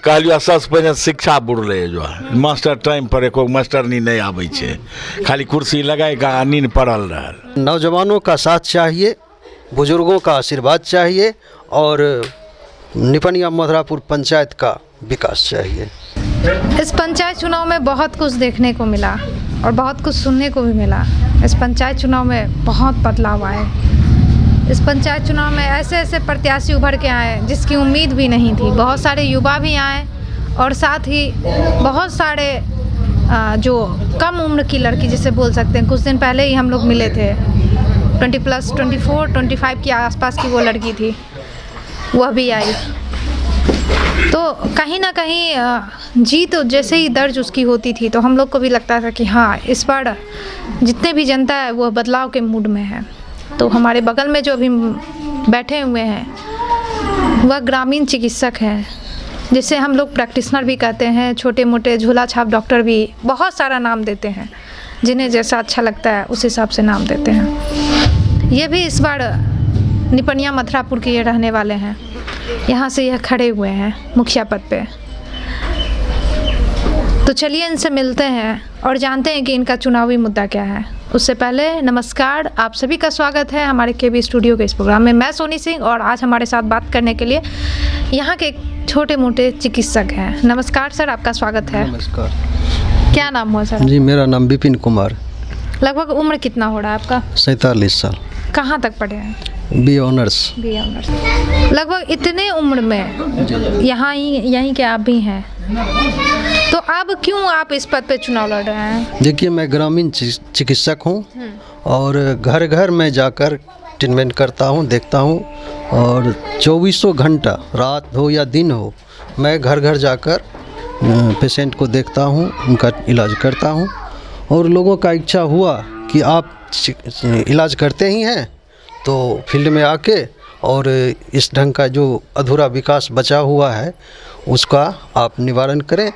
कहलियो सबसे पहले शिक्षा बुड़ले जो है मास्टर टाइम पर एको मास्टर नहीं आबै छे, खाली कुर्सी लगाए का नींद पड़ल रहल। नौजवानों का साथ चाहिए, बुजुर्गों का आशीर्वाद चाहिए और निपनिया मधुरापुर पंचायत का विकास चाहिए। इस पंचायत चुनाव में बहुत कुछ देखने को मिला और बहुत कुछ सुनने को भी मिला। इस पंचायत चुनाव में बहुत बदलाव आए। इस पंचायत चुनाव में ऐसे ऐसे प्रत्याशी उभर के आए जिसकी उम्मीद भी नहीं थी। बहुत सारे युवा भी आए और साथ ही बहुत सारे जो कम उम्र की लड़की जिसे बोल सकते हैं, कुछ दिन पहले ही हम लोग मिले थे, 20+, 24, 25 के आसपास की वो लड़की थी, वह भी आई। तो कहीं ना कहीं जीत जैसे ही दर्ज उसकी होती थी तो हम लोग को भी लगता था कि हाँ, इस बार जितने भी जनता है वो बदलाव के मूड में है। तो हमारे बगल में जो अभी बैठे हुए हैं वह ग्रामीण चिकित्सक हैं, जिसे हम लोग प्रैक्टिशनर भी कहते हैं, छोटे मोटे झोला छाप डॉक्टर भी, बहुत सारा नाम देते हैं, जिन्हें जैसा अच्छा लगता है उस हिसाब से नाम देते हैं। ये भी इस बार निपनिया मथुरापुर के ये रहने वाले हैं, यहाँ से यह खड़े हुए हैं मुखिया पद पे। तो चलिए इनसे मिलते हैं और जानते हैं कि इनका चुनावी मुद्दा क्या है। उससे पहले नमस्कार, आप सभी का स्वागत है हमारे केबी स्टूडियो के इस प्रोग्राम में। मैं सोनी सिंह और आज हमारे साथ बात करने के लिए यहाँ के छोटे मोटे चिकित्सक हैं। नमस्कार सर, आपका स्वागत है। नमस्कार। क्या नाम हुआ सर? जी, मेरा नाम विपिन कुमार। लगभग उम्र कितना हो रहा है आपका? 47 साल। कहाँ तक पढ़े हैं? B honours. लगभग इतने उम्र में यहीं के आप भी हैं, तो अब क्यों आप इस पद पे चुनाव लड़ रहे हैं? देखिए, मैं ग्रामीण चिकित्सक हूँ और घर घर में जाकर ट्रीटमेंट करता हूँ, देखता हूँ और 24 घंटा रात हो या दिन हो मैं घर घर जाकर पेशेंट को देखता हूँ, उनका इलाज करता हूँ। और लोगों का इच्छा हुआ कि आप इलाज करते ही हैं तो फील्ड में आके और इस ढंग का जो अधूरा विकास बचा हुआ है उसका आप निवारण करें।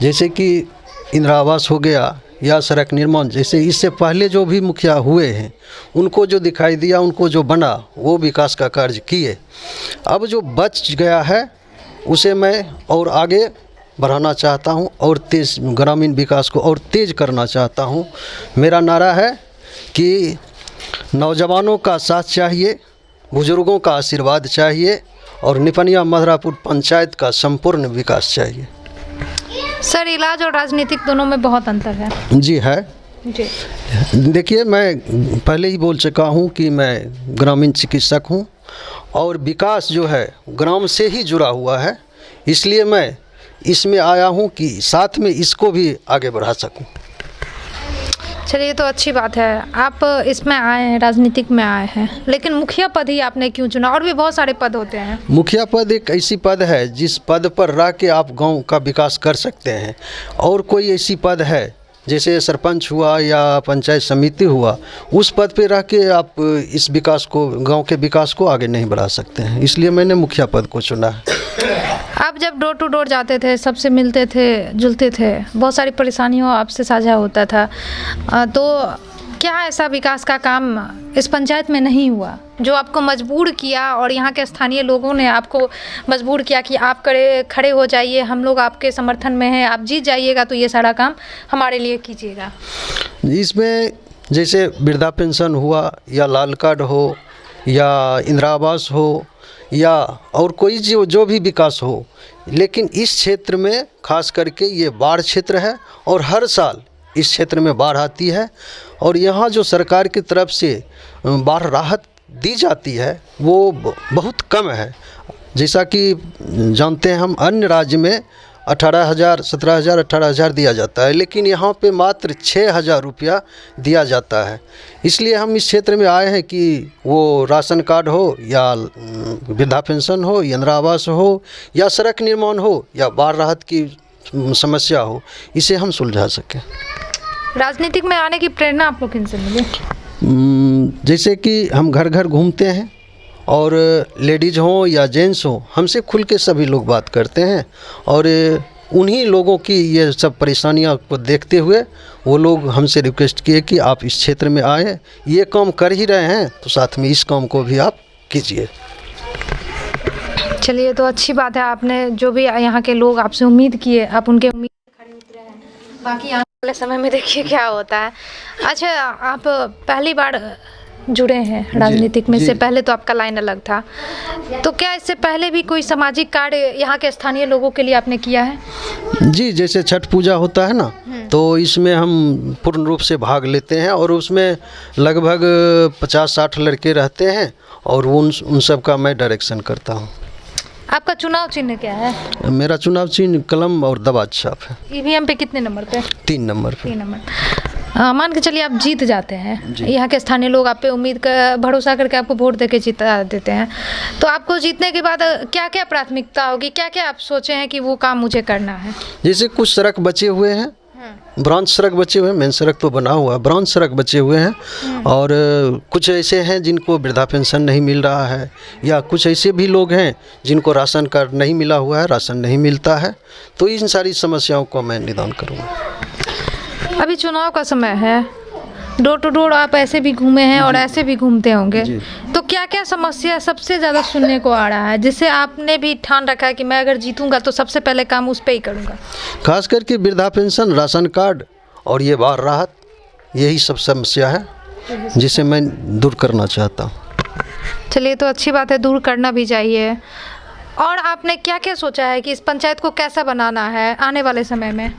जैसे कि इंदिरा आवास हो गया या सड़क निर्माण, जैसे इससे पहले जो भी मुखिया हुए हैं उनको जो दिखाई दिया, उनको जो बना, वो विकास का कार्य किए। अब जो बच गया है उसे मैं और आगे बढ़ाना चाहता हूं और तेज ग्रामीण विकास को और तेज करना चाहता हूं। मेरा नारा है कि नौजवानों का साथ चाहिए, बुजुर्गों का आशीर्वाद चाहिए और निपनिया मधुरापुर पंचायत का संपूर्ण विकास चाहिए। सर, इलाज और राजनीतिक दोनों में बहुत अंतर है। जी है जी। देखिए, मैं पहले ही बोल चुका हूँ कि मैं ग्रामीण चिकित्सक हूँ और विकास जो है ग्राम से ही जुड़ा हुआ है, इसलिए मैं इसमें आया हूँ कि साथ में इसको भी आगे बढ़ा सकूँ। चलिए, तो अच्छी बात है आप इसमें आए हैं, राजनीतिक में आए हैं, लेकिन मुखिया पद ही आपने क्यों चुना? और भी बहुत सारे पद होते हैं। मुखिया पद एक ऐसी पद है जिस पद पर रह के आप गांव का विकास कर सकते हैं। और कोई ऐसी पद है जैसे सरपंच हुआ या पंचायत समिति हुआ, उस पद पे रह के आप इस विकास को, गांव के विकास को आगे नहीं बढ़ा सकते हैं। इसलिए मैंने मुखिया पद को चुना है। आप जब डोर टू डोर जाते थे, सबसे मिलते थे, जुलते थे, बहुत सारी परेशानियों आपसे साझा होता था, तो क्या ऐसा विकास का काम इस पंचायत में नहीं हुआ जो आपको मजबूर किया और यहाँ के स्थानीय लोगों ने आपको मजबूर किया कि आप खड़े हो जाइए, हम लोग आपके समर्थन में हैं, आप जीत जाइएगा तो ये सारा काम हमारे लिए कीजिएगा? इसमें जैसे वृद्धा पेंशन हुआ या लाल कार्ड हो या इंदिरा आवास हो या और कोई जो भी विकास हो, लेकिन इस क्षेत्र में खास करके ये बाढ़ क्षेत्र है और हर साल इस क्षेत्र में बाढ़ आती है और यहाँ जो सरकार की तरफ से बाढ़ राहत दी जाती है वो बहुत कम है। जैसा कि जानते हैं हम, अन्य राज्य में 18,000, 17,000, 18,000 दिया जाता है, लेकिन यहाँ पे मात्र 6,000 रुपया दिया जाता है। इसलिए हम इस क्षेत्र में आए हैं कि वो राशन कार्ड हो या वृद्धा पेंशन हो, इंदिरा आवास हो या सड़क निर्माण हो या बाढ़ राहत की समस्या हो, इसे हम सुलझा सकें। राजनीतिक में आने की प्रेरणा आपको किन से मिली? जैसे कि हम घर घर घूमते हैं और लेडीज़ हों या जेंट्स हों, हमसे खुल के सभी लोग बात करते हैं और उन्हीं लोगों की ये सब परेशानियां को देखते हुए वो लोग हमसे रिक्वेस्ट किए कि आप इस क्षेत्र में आएँ, ये काम कर ही रहे हैं तो साथ में इस काम को भी आप कीजिए। चलिए, तो अच्छी बात है, आपने जो भी यहाँ के लोग आपसे उम्मीद किए, आप उनके उम्मीद पे खरे उतरे हैं। बाकी आने वाले समय में देखिए क्या होता है। अच्छा, आप पहली बार जुड़े हैं राजनीतिक में, जी। से पहले तो आपका लाइन अलग था, तो क्या इससे पहले भी कोई सामाजिक कार्य यहाँ के स्थानीय लोगों के लिए आपने किया है? जी, जैसे छठ पूजा होता है ना, तो इसमें हम पूर्ण रूप से भाग लेते हैं और उसमें लगभग 50-60 लड़के रहते हैं और उन सब का मैं डायरेक्शन करता हूँ। आपका चुनाव चिन्ह क्या है? मेरा चुनाव चिन्ह कलम और दबात छाप है। ईवीएम पे कितने नंबर पे? 3 नंबर पे। 3 नंबर। मान के चलिए आप जीत जाते हैं, यहाँ के स्थानीय लोग आप पे उम्मीद का भरोसा करके आपको वोट देके जिता देते हैं, तो आपको जीतने के बाद क्या क्या प्राथमिकता होगी, क्या क्या आप सोचे हैं कि वो काम मुझे करना है? जैसे कुछ सड़क बचे हुए हैं, ब्रांच सड़क बचे हुए हैं, मेन सड़क तो बना हुआ है, ब्रांच सड़क बचे हुए हैं, और कुछ ऐसे हैं जिनको वृद्धा पेंशन नहीं मिल रहा है, या कुछ ऐसे भी लोग हैं जिनको राशन कार्ड नहीं मिला हुआ है, राशन नहीं मिलता है, तो इन सारी समस्याओं को मैं निदान करूँगा। अभी चुनाव का समय है, डोर टू डोर आप ऐसे भी घूमे हैं और ऐसे भी घूमते होंगे, तो क्या क्या समस्या सबसे ज़्यादा सुनने को आ रहा है जिससे आपने भी ठान रखा है कि मैं अगर जीतूंगा तो सबसे पहले काम उस पर ही करूंगा? खास करके वृद्धा पेंशन, राशन कार्ड और ये बाढ़ राहत, यही सब समस्या है जिसे मैं दूर करना चाहता हूँ। चलिए, तो अच्छी बात है, दूर करना भी चाहिए। और आपने क्या क्या सोचा है कि इस पंचायत को कैसा बनाना है आने वाले समय में?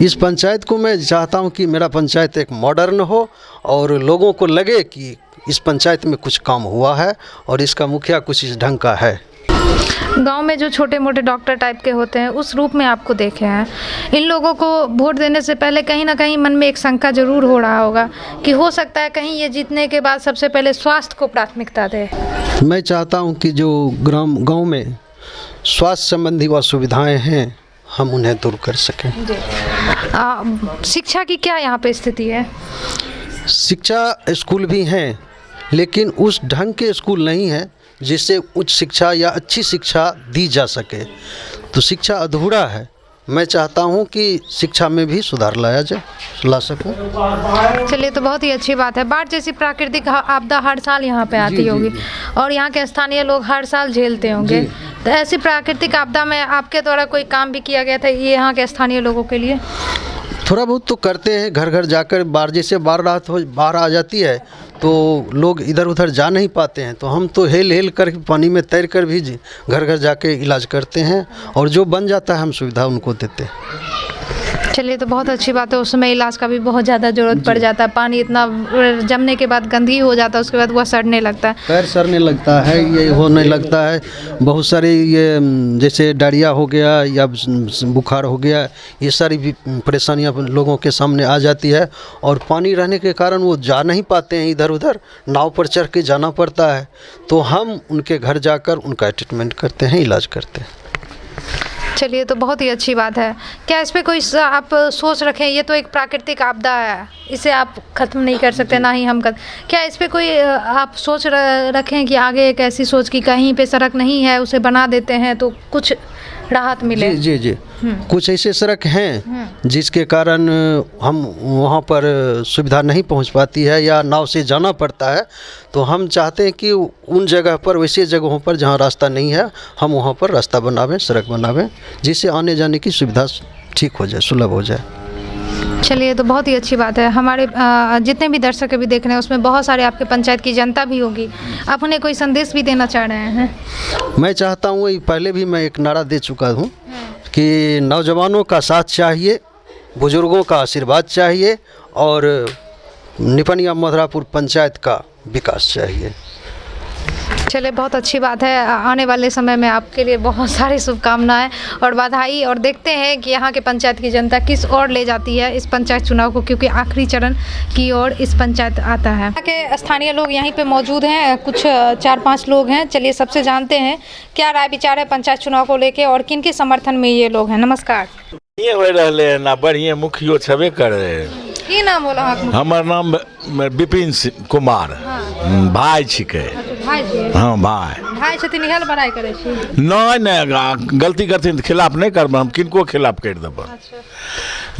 इस पंचायत को मैं चाहता हूं कि मेरा पंचायत एक मॉडर्न हो और लोगों को लगे कि इस पंचायत में कुछ काम हुआ है और इसका मुखिया कुछ इस ढंग का है। गांव में जो छोटे मोटे डॉक्टर टाइप के होते हैं, उस रूप में आपको देखे हैं। इन लोगों को वोट देने से पहले कहीं ना कहीं मन में एक शंका जरूर हो रहा होगा कि हो सकता है कहीं ये जीतने के बाद सबसे पहले स्वास्थ्य को प्राथमिकता दे। मैं चाहता हूं कि जो गांव में स्वास्थ्य संबंधी असुविधाएं हैं, हम उन्हें दूर कर सकें। शिक्षा की क्या यहाँ पे स्थिति है? शिक्षा स्कूल भी हैं, लेकिन उस ढंग के स्कूल नहीं है जिससे उच्च शिक्षा या अच्छी शिक्षा दी जा सके, तो शिक्षा अधूरा है। मैं चाहता हूं कि शिक्षा में भी सुधार ला सकूं। चलिए, तो बहुत ही अच्छी बात है। बाढ़ जैसी प्राकृतिक आपदा हर साल यहाँ पे आती होगी और यहाँ के स्थानीय लोग हर साल झेलते होंगे, तो ऐसी प्राकृतिक आपदा में आपके द्वारा कोई काम भी किया गया था ये यहाँ के स्थानीय लोगों के लिए? थोड़ा बहुत तो करते हैं, घर घर जाकर बाढ़ जैसे बाढ़ आ जाती है तो लोग इधर उधर जा नहीं पाते हैं, तो हम तो हेल कर पानी में तैर कर भी घर घर जाके इलाज करते हैं और जो बन जाता है हम सुविधा उनको देते हैं। चलिए, तो बहुत अच्छी बात है। उस समय इलाज का भी बहुत ज़्यादा ज़रूरत पड़ जाता है, पानी इतना जमने के बाद गंदगी हो जाता है, उसके बाद वह सड़ने लगता है, पैर सड़ने लगता है, ये होने लगता है। बहुत सारी ये जैसे डायरिया हो गया या बुखार हो गया, ये सारी भी परेशानियां लोगों के सामने आ जाती है और पानी रहने के कारण वो जा नहीं पाते हैं इधर उधर, नाव पर चढ़ के जाना पड़ता है, तो हम उनके घर जाकर उनका ट्रीटमेंट करते हैं, इलाज करते हैं। चलिए, तो बहुत ही अच्छी बात है। क्या इस पे कोई आप सोच रखें, ये तो एक प्राकृतिक आपदा है, इसे आप ख़त्म नहीं कर सकते, ना ही हम क्या इस पे कोई आप सोच रखें कि आगे एक ऐसी सोच कि कहीं पे सड़क नहीं है उसे बना देते हैं तो कुछ राहत मिले? जी जी जी, कुछ ऐसे सड़क हैं जिसके कारण हम वहाँ पर सुविधा नहीं पहुँच पाती है या नाव से जाना पड़ता है, तो हम चाहते हैं कि उन जगह पर, वैसे जगहों पर जहाँ रास्ता नहीं है, हम वहाँ पर रास्ता बनावें, सड़क बनावें, जिससे आने जाने की सुविधा ठीक हो जाए, सुलभ हो जाए। चलिए, तो बहुत ही अच्छी बात है। हमारे जितने भी दर्शक अभी देख रहे हैं उसमें बहुत सारे आपके पंचायत की जनता भी होगी, आप उन्हें कोई संदेश भी देना चाह रहे हैं? मैं चाहता हूँ, पहले भी मैं एक नारा दे चुका हूँ कि नौजवानों का साथ चाहिए, बुजुर्गों का आशीर्वाद चाहिए और निपनिया मधुरापुर पंचायत का विकास चाहिए। चलिए, बहुत अच्छी बात है। आने वाले समय में आपके लिए बहुत सारी शुभकामनाएं और बधाई, और देखते हैं कि यहाँ के पंचायत की जनता किस ओर ले जाती है इस पंचायत चुनाव को, क्योंकि आखिरी चरण की ओर इस पंचायत आता है। यहाँ के स्थानीय लोग यहीं पे मौजूद हैं, कुछ 4-5 लोग हैं। चलिए, सबसे जानते हैं क्या राय विचार है पंचायत चुनाव को लेके और किन के समर्थन में ये लोग हैं। नमस्कार। ये हो रहे ना बढ़िया मुखियो छबे कर रहे। की नाम बोला? हमार नाम विपिन कुमार। भाई छिके। भाई छी? हाँ, भाई छथिन, इहल बड़ाई करे छी? नहीं, गलती करथिन तऽ खिलाफ नहीं करब, हम किनको खिलाफ कर देब,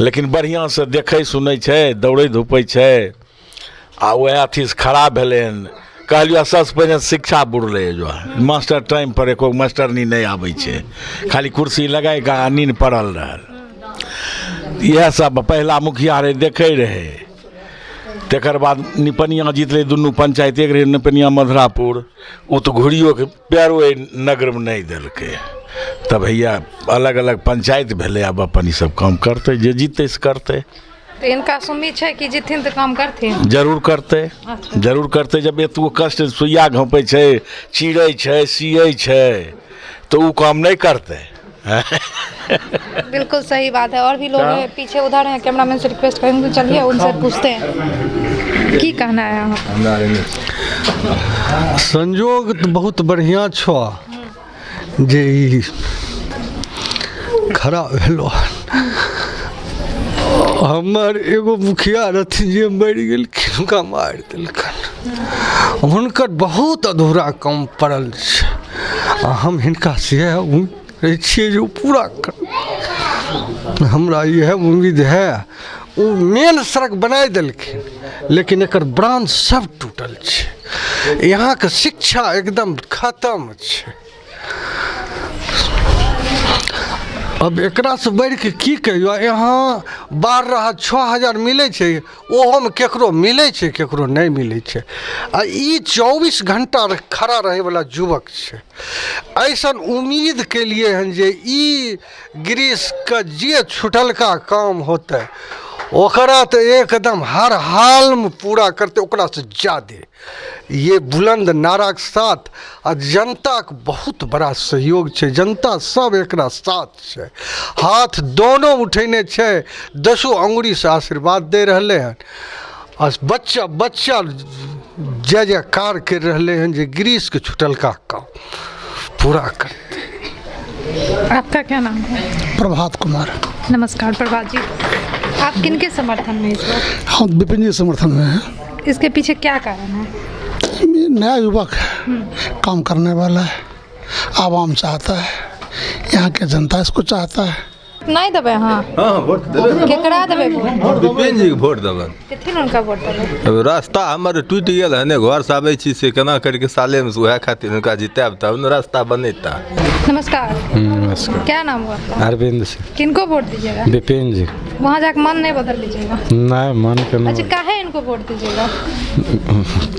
लेकिन बढ़िया से देखे सुनै छै, दौड़े धूपै छै, आ वह अथी से खड़ा भेलै कहलियो सबसे पहले शिक्षा बुड़ले जो है मास्टर टाइम पर एको मास्टरनी नहीं आबै छै, खाली कुर्सी लगाए का नींद पड़ल रहल। इएह सब पहला मुखिया रहे देखे रहे। तकर बाद निपनिया जीतले दुनू पंचायत, एक रहे निपनिया मधुरापुर, वो तो घुड़ियो के पैरो नगर में नहीं देलकै। तब भैया अलग अलग पंचायत भेलै, अब अपन ई सब काम करते, जे जीतै से करते। तो इनका उम्मीद है कि जिथिन तो काम करथिन, जरूर करते, जरूर करते। जब एतगो कष्ट सुइया घोंपै छै, चिड़ै छै, सियै छै, तो वो काम नहीं करते। बिल्कुल सही बात है। और भी लोग हैं पीछे उधर हैं, कैमरामैन से रिक्वेस्ट करेंगे चलिए उनसे पूछते हैं की कहना है यहाँ। संजोग तो बहुत बढ़िया छो जे ई खड़ा भेलो। हमर एगो मुखिया रहथिन जे मरि गेलखिन, हुनका मारि देलखिन। हुनकर बहुत अधूरा काम पड़ल छै, हम हिनका से कहै छियै जे पूरा कर। हमरा यह उम्मीद है। वो मेन सड़क बनाए देलखिन, लेकिन एकर ब्रांच सब टूटल छै। यहाँ के शिक्षा एकदम खत्म छै। अब एकरा से बढ़ के की कहियो, यहाँ 12,000 मिले छै, ओहोमे केकरो मिले छै, केकरो नहीं मिले छै। आ ई 24 घंटा खड़ा रहे वाला युवक छै। ऐसन उम्मीद के लिए हन जे ई गिरीश का जे छुटलका काम होते ओकरा तो एकदम हर हाल में पूरा करते, ओकरा से ज्यादा। ये बुलंद नारा के साथ आ जनता के बहुत बड़ा सहयोग छै। जनता सब एकरा साथ छै, हाथ दोनों उठेने छै, 10 अंगुरी से आशीर्वाद दे रहले हैं। और बच्चा बच्चा जय जयकार कर रहले हैं जे गिरीश के छुटलका काम पूरा करते। आपका क्या नाम है? प्रभात कुमार। नमस्कार प्रभात जी, आप किनके समर्थन में इस वक्त? हम विपिन जी समर्थन में हैं। इसके पीछे क्या कारण है? ये नया युवक है, काम करने वाला है, आवाम चाहता है, यहाँ के जनता इसको चाहता है। नहीं देवे? हाँ वोट देवे। केकरा देवे? विपिन जी के वोट देवे। किथिन उनका वोट देवे? अब रास्ता हमर टूट गेल है ने, घर से आबै छी से केना करके साले में वह खातिर उनका जिताब तब न रास्ता बनेता। नमस्कार। नमस्कार। क्या नाम हुआ आपका? अरविंद सिंह। किनको वोट दीजिएगा? विपिन जी। वहाँ जाकर मन नहीं बदल लीजिएगा? नहीं मन के अच्छा, नहीं। काहे इनको वोट दीजिएगा?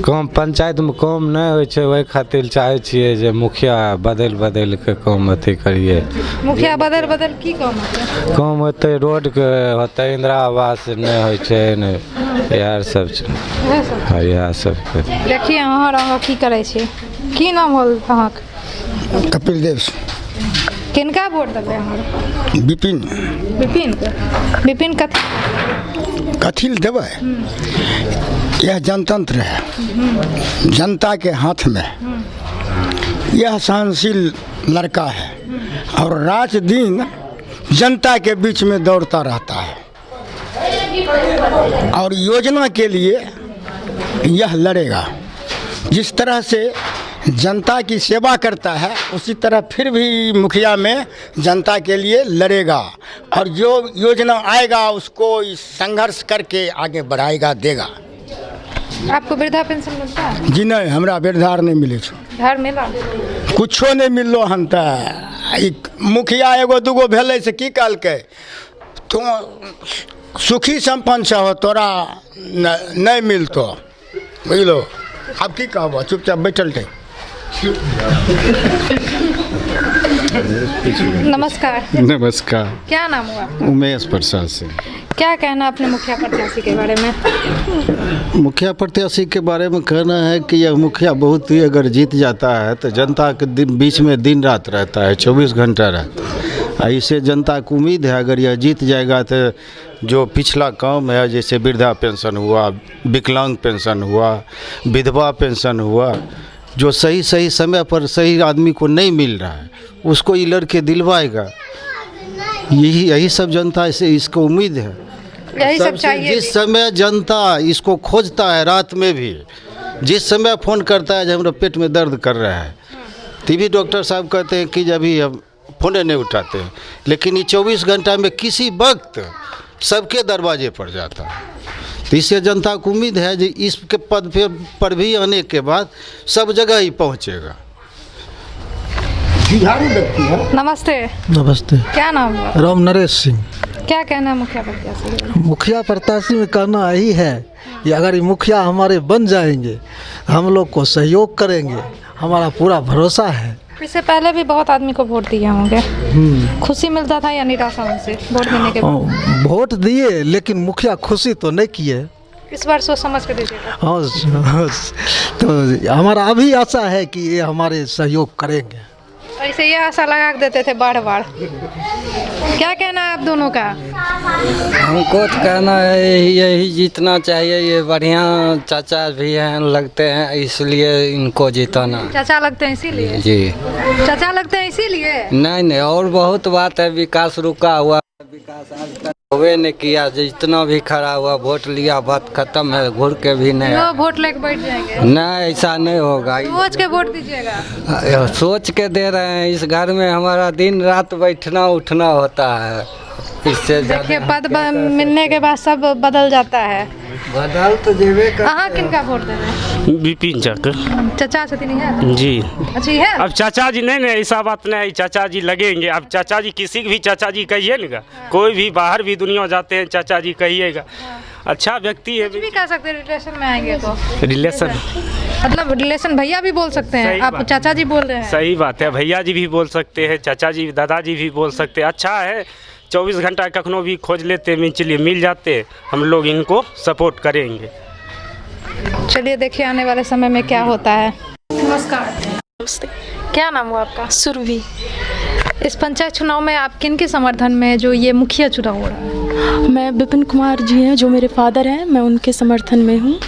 काम पंचायत में काम नहीं होइ छै, वही खातिर चाहे छियै जे मुखिया बदल के काम अथी करिए। मुखिया बदल की काम होते? काम होते, रोड के होते, इंदिरा आवास नहीं होइ छै ने, यार सब छै। हाँ इएह सब के। देखिए अहाँ रंग की करे छी, की नाम होल अहाँक? कपिल देव। किनका वोट देबै अहाँ? विपिन। विपिन के? विपिन कथी कथी ल देबै? यह जनतंत्र है, जनता के हाथ में। यह सहनशील लड़का है और रात दिन जनता के बीच में दौड़ता रहता है और योजना के लिए यह लड़ेगा। जिस तरह से जनता की सेवा करता है उसी तरह फिर भी मुखिया में जनता के लिए लड़ेगा और जो योजना आएगा उसको संघर्ष करके आगे बढ़ाएगा, देगा। आपको वृद्धा पेंशन मिलता है? जी नहीं, हमरा वृद्धार नहीं मिले छो। घर मिला? कुछो नहीं मिललो हन। त मुखिया एगो दूगो भेलै से की कहलकै, तू सुखी संपन्न छहो, तोरा नहीं मिलतो, बुझलो। अब की कहबो, चुपचाप बैठल रहे। नमस्कार। नमस्कार। क्या नाम हुआ? उमेश प्रसाद सिंह। क्या कहना अपने मुखिया प्रत्याशी के बारे में? मुखिया प्रत्याशी के बारे में कहना है कि यह मुखिया बहुत ही अगर जीत जाता है तो जनता के बीच में दिन रात रहता है, 24 घंटा रहता है। इससे जनता को उम्मीद है अगर यह जीत जाएगा तो जो पिछला काम है, जैसे वृद्धा पेंशन हुआ, विकलांग पेंशन हुआ, विधवा पेंशन हुआ, जो सही समय पर सही आदमी को नहीं मिल रहा है, उसको ये लड़के दिलवाएगा। यही सब जनता से इसको उम्मीद है। यही सब चाहिए। जिस समय जनता इसको खोजता है, रात में भी जिस समय फ़ोन करता है जब हमारा पेट में दर्द कर रहा है, तभी डॉक्टर साहब कहते हैं कि अभी हम फ़ोन नहीं उठाते हैं, लेकिन ये 24 घंटा में किसी वक्त सबके दरवाजे पर जाता है। तो इससे जनता को उम्मीद है कि इसके पद पर भी आने के बाद सब जगह ही पहुंचेगा। जुझारू व्यक्ति है। नमस्ते, नमस्ते। क्या नाम हुआ? राम नरेश सिंह। क्या कहना है मुखिया प्रत्याशी? मुखिया प्रत्याशी में कहना यही है कि अगर ये मुखिया हमारे बन जाएंगे, हम लोग को सहयोग करेंगे, हमारा पूरा भरोसा है। इससे पहले भी बहुत आदमी को वोट दिए होंगे, खुशी मिलता था या निराशा उनसे वोट देने के बाद? वोट दिए लेकिन मुखिया खुशी तो नहीं किए। इस बार सोच समझ कर दीजिएगा। हाँ, तो हमारा अभी आशा है कि ये हमारे सहयोग करेंगे। ऐसे ये आशा लगा के देते थे बार बार। क्या कहना है आप दोनों का? हमको तो कहना है यही जीतना चाहिए। ये बढ़िया चाचा भी हैं, लगते हैं, इसलिए इनको जिताना। चाचा लगते हैं इसीलिए? जी। चाचा लगते हैं इसीलिए? नहीं, और बहुत बात है। विकास रुका हुआ, विकास आज तक हुए नहीं किया। जितना भी खड़ा हुआ वोट लिया, बात खत्म है, घुर के भी नहीं। वो वोट लेके बैठ जाएंगे? नहीं, ऐसा नहीं होगा। सोच के वोट दीजिएगा। सोच के दे रहे हैं। इस घर में हमारा दिन रात बैठना उठना होता है। इससे देखिए, पद मिलने के बाद सब बदल जाता है। बदल तो जेबे कर। कहाँ किनका वोट दे रहे हैं? विपिन चक्र। चाचा से नहीं है? जी। अच्छा है। अब चाचा जी नहीं, ऐसा बात नहीं, चाचा जी लगेंगे। अब चाचा जी किसी भी चाचा जी कहिए ना, कोई भी बाहर भी दुनिया जाते हैं चाचा जी कहिएगा। अच्छा व्यक्ति है। कुछ भी कह सकते हैं, रिलेशन में आएंगे तो। रिलेशन मतलब रिलेशन भैया भी बोल सकते हैं, आप चाचा जी बोल रहे हैं। सही बात है, भैया जी भी बोल सकते हैं, चाचा जी दादाजी भी बोल सकते हैं। अच्छा है, 24 घंटा कखनो भी खोज लेते, चलिए मिल जाते, हम लोग इनको सपोर्ट करेंगे। चलिए देखिए आने वाले समय में क्या होता है। नमस्कार। नमस्ते। क्या नाम हुआ आपका? सुरभि। इस पंचायत चुनाव में आप किन के समर्थन में जो ये मुखिया चुनाव हो रहा है? मैं विपिन कुमार जी हैं जो मेरे फादर हैं, मैं उनके समर्थन में हूँ।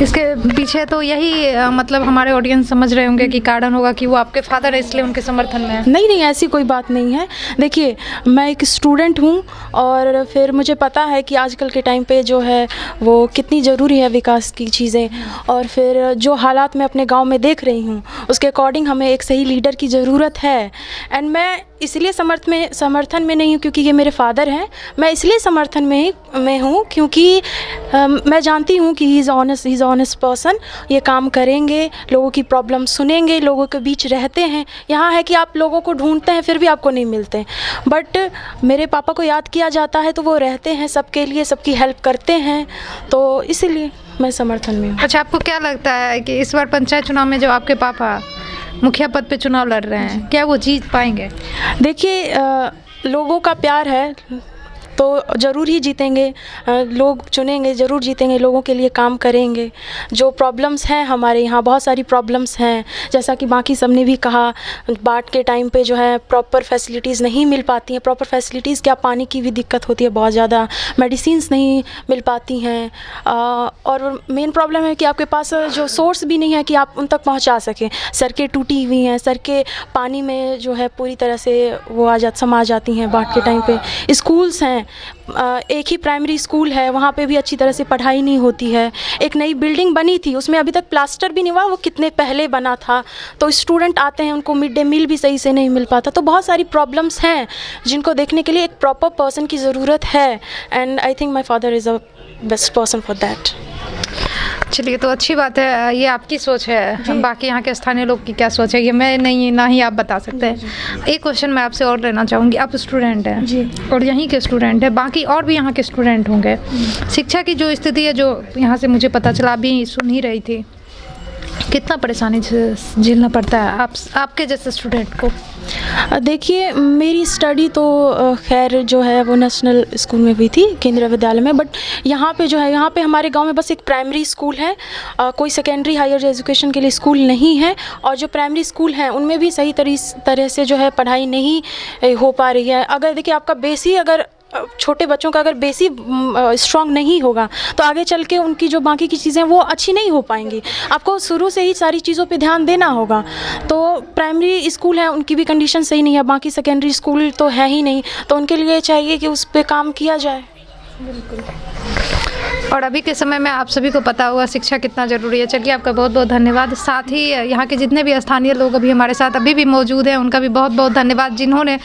इसके पीछे तो यही मतलब हमारे ऑडियंस समझ रहे होंगे कि कारण होगा कि वो आपके फादर है इसलिए उनके समर्थन में है। नहीं, ऐसी कोई बात नहीं है। देखिए, मैं एक स्टूडेंट हूँ और फिर मुझे पता है कि आजकल के टाइम पे जो है वो कितनी ज़रूरी है विकास की चीज़ें, और फिर जो हालात मैं अपने गांव में देख रही हूँ उसके अकॉर्डिंग हमें एक सही लीडर की ज़रूरत है। एंड मैं इसलिए समर्थन में नहीं हूँ क्योंकि ये मेरे फादर हैं, मैं इसलिए समर्थन में हूँ क्योंकि मैं जानती हूँ कि ही इज़ ऑनेस्ट पर्सन। ये काम करेंगे, लोगों की प्रॉब्लम सुनेंगे, लोगों के बीच रहते हैं। यहाँ है कि आप लोगों को ढूंढते हैं फिर भी आपको नहीं मिलते, बट मेरे पापा को याद किया जाता है तो वो रहते हैं सबके लिए, सबकी हेल्प करते हैं, तो इसीलिए मैं समर्थन में हूँ। अच्छा, आपको क्या लगता है कि इस बार पंचायत चुनाव में जो आपके पापा मुखिया पद पे चुनाव लड़ रहे हैं, क्या वो जीत पाएंगे? देखिए, लोगों का प्यार है तो ज़रूर ही जीतेंगे। लोग चुनेंगे, ज़रूर जीतेंगे, लोगों के लिए काम करेंगे। जो प्रॉब्लम्स हैं हमारे यहाँ, बहुत सारी प्रॉब्लम्स हैं, जैसा कि बाकी सब ने भी कहा, बाढ़ के टाइम पे जो है प्रॉपर फैसिलिटीज़ नहीं मिल पाती हैं। प्रॉपर फैसिलिटीज़ क्या, पानी की भी दिक्कत होती है बहुत ज़्यादा, मेडिसिन्स नहीं मिल पाती हैं, और मेन प्रॉब्लम है कि आपके पास जो सोर्स भी नहीं है कि आप उन तक पहुँचा सकें। सड़कें टूटी हुई हैं, सड़कें पानी में जो है पूरी तरह से वो समा जाती हैं बाढ़ के टाइम पे। स्कूल्स हैं, एक ही प्राइमरी स्कूल है, वहाँ पे भी अच्छी तरह से पढ़ाई नहीं होती है। एक नई बिल्डिंग बनी थी, उसमें अभी तक प्लास्टर भी नहीं हुआ, वो कितने पहले बना था। तो स्टूडेंट आते हैं, उनको मिड डे मील भी सही से नहीं मिल पाता। तो बहुत सारी प्रॉब्लम्स हैं जिनको देखने के लिए एक प्रॉपर पर्सन की ज़रूरत है, and I think my father is a best person for that. चलिए, तो अच्छी बात है, ये आपकी सोच है। बाकी यहाँ के स्थानीय लोग की क्या सोच है ये मैं नहीं, ना ही आप बता सकते हैं। एक क्वेश्चन मैं आपसे और लेना चाहूँगी। आप स्टूडेंट हैं जी, और यहीं के स्टूडेंट हैं, बाकी और भी यहाँ के स्टूडेंट होंगे। शिक्षा की जो स्थिति है, जो यहाँ से मुझे पता चला, अभी सुन ही रही थी, कितना परेशानी झेलना पड़ता है आपके जैसे स्टूडेंट को? देखिए, मेरी स्टडी तो खैर जो है वो नेशनल स्कूल में हुई थी, केंद्रीय विद्यालय में, बट यहाँ पे जो है, यहाँ पे हमारे गांव में बस एक प्राइमरी स्कूल है, कोई सेकेंडरी हायर एजुकेशन के लिए स्कूल नहीं है, और जो प्राइमरी स्कूल हैं उनमें भी सही तरह से जो है पढ़ाई नहीं हो पा रही है। अगर देखिए, आपका बेस ही, अगर छोटे बच्चों का अगर बेस ही स्ट्रॉन्ग नहीं होगा तो आगे चल के उनकी जो बाकी की चीज़ें वो अच्छी नहीं हो पाएंगी। आपको शुरू से ही सारी चीज़ों पे ध्यान देना होगा। तो प्राइमरी स्कूल है, उनकी भी कंडीशन सही नहीं है, बाकी सेकेंडरी स्कूल तो है ही नहीं, तो उनके लिए चाहिए कि उस पे काम किया जाए। बिल्कुल। और अभी के समय में आप सभी को पता होगा शिक्षा कितना ज़रूरी है। चलिए, आपका बहुत बहुत धन्यवाद। साथ ही यहाँ के जितने भी स्थानीय लोग अभी हमारे साथ अभी भी मौजूद हैं, उनका भी बहुत बहुत धन्यवाद, जिन्होंने,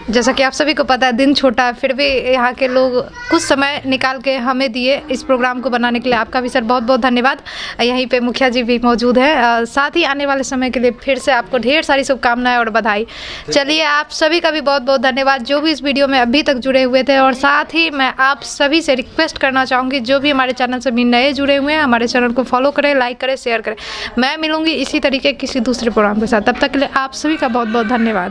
जैसा कि आप सभी को पता है, दिन छोटा है, फिर भी यहाँ के लोग कुछ समय निकाल के हमें दिए इस प्रोग्राम को बनाने के लिए। आपका भी सर बहुत बहुत धन्यवाद। यहीं पे मुखिया जी भी मौजूद हैं। साथ ही आने वाले समय के लिए फिर से आपको ढेर सारी शुभकामनाएं और बधाई। चलिए, आप सभी का भी बहुत बहुत धन्यवाद जो भी इस वीडियो में अभी तक जुड़े हुए थे। और साथ ही मैं आप सभी से रिक्वेस्ट करना चाहूँगी, जो भी हमारे चैनल से भी नए जुड़े हुए हैं, हमारे चैनल को फॉलो करें, लाइक करें, शेयर करें। मैं मिलूँगी इसी तरीके किसी दूसरे प्रोग्राम के साथ। तब तक के लिए आप सभी का बहुत बहुत धन्यवाद।